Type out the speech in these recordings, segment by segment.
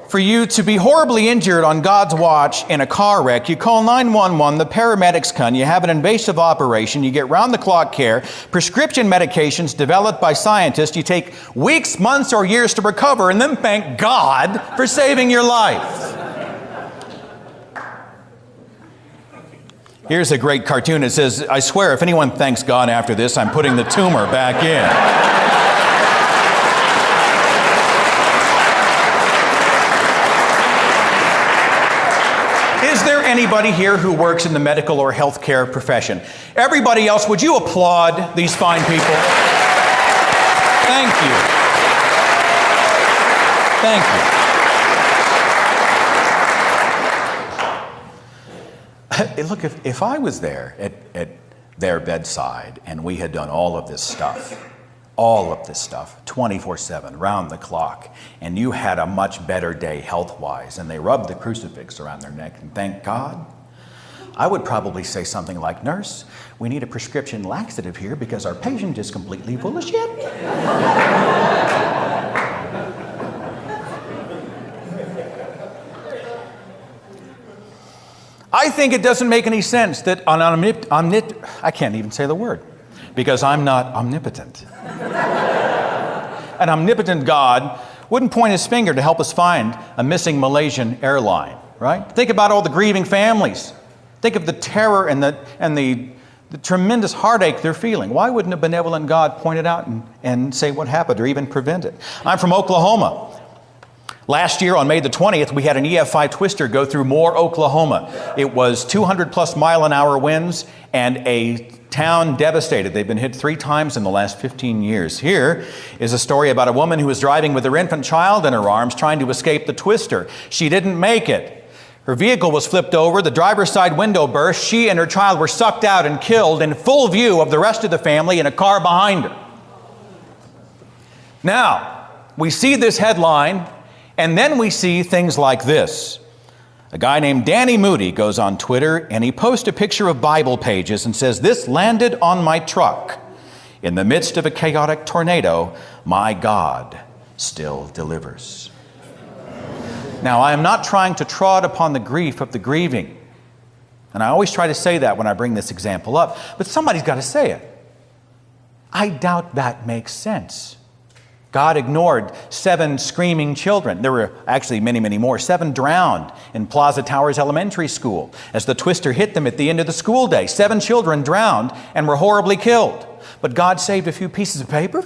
for you to be horribly injured on God's watch in a car wreck, you call 911, the paramedics come, you have an invasive operation, you get round-the-clock care, prescription medications developed by scientists, you take weeks, months, or years to recover, and then thank God for saving your life. Here's a great cartoon. It says, I swear if anyone thanks God after this, I'm putting the tumor back in. Is there anybody here who works in the medical or healthcare profession? Everybody else, would you applaud these fine people? Thank you. Thank you. Look, if I was there at their bedside and we had done all of this stuff, 24/7, round the clock, and you had a much better day health-wise, and they rubbed the crucifix around their neck and thank God, I would probably say something like, nurse, we need a prescription laxative here because our patient is completely full of shit. I think it doesn't make any sense that I can't even say the word because I'm not omnipotent. An omnipotent God wouldn't point his finger to help us find a missing Malaysian airline, right? Think about all the grieving families. Think of the terror and the tremendous heartache they're feeling. Why wouldn't a benevolent God point it out and say what happened or even prevent it? I'm from Oklahoma. Last year on May the 20th, we had an EF5 twister go through Moore, Oklahoma. It was 200+ mile-an-hour winds and a town devastated. They've been hit 3 times in the last 15 years. Here is a story about a woman who was driving with her infant child in her arms trying to escape the twister. She didn't make it. Her vehicle was flipped over, the driver's side window burst, she and her child were sucked out and killed in full view of the rest of the family in a car behind her. Now, we see this headline, and then we see things like this. A guy named Danny Moody goes on Twitter and he posts a picture of Bible pages and says, "This landed on my truck. In the midst of a chaotic tornado, my God still delivers." Now, I am not trying to trod upon the grief of the grieving. And I always try to say that when I bring this example up. But somebody's got to say it. I doubt that makes sense. God ignored 7 screaming children. There were actually many, many more. 7 drowned in Plaza Towers Elementary School as the twister hit them at the end of the school day. 7 children drowned and were horribly killed. But God saved a few pieces of paper?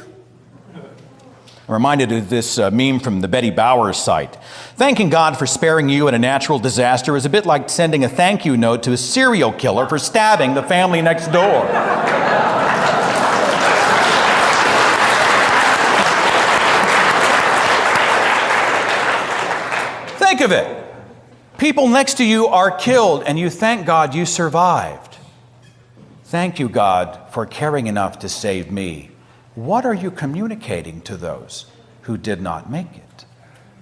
I'm reminded of this meme from the Betty Bowers site. Thanking God for sparing you in a natural disaster is a bit like sending a thank you note to a serial killer for stabbing the family next door. Think of it. People next to you are killed and you thank God you survived. Thank you, God, for caring enough to save me. What are you communicating to those who did not make it?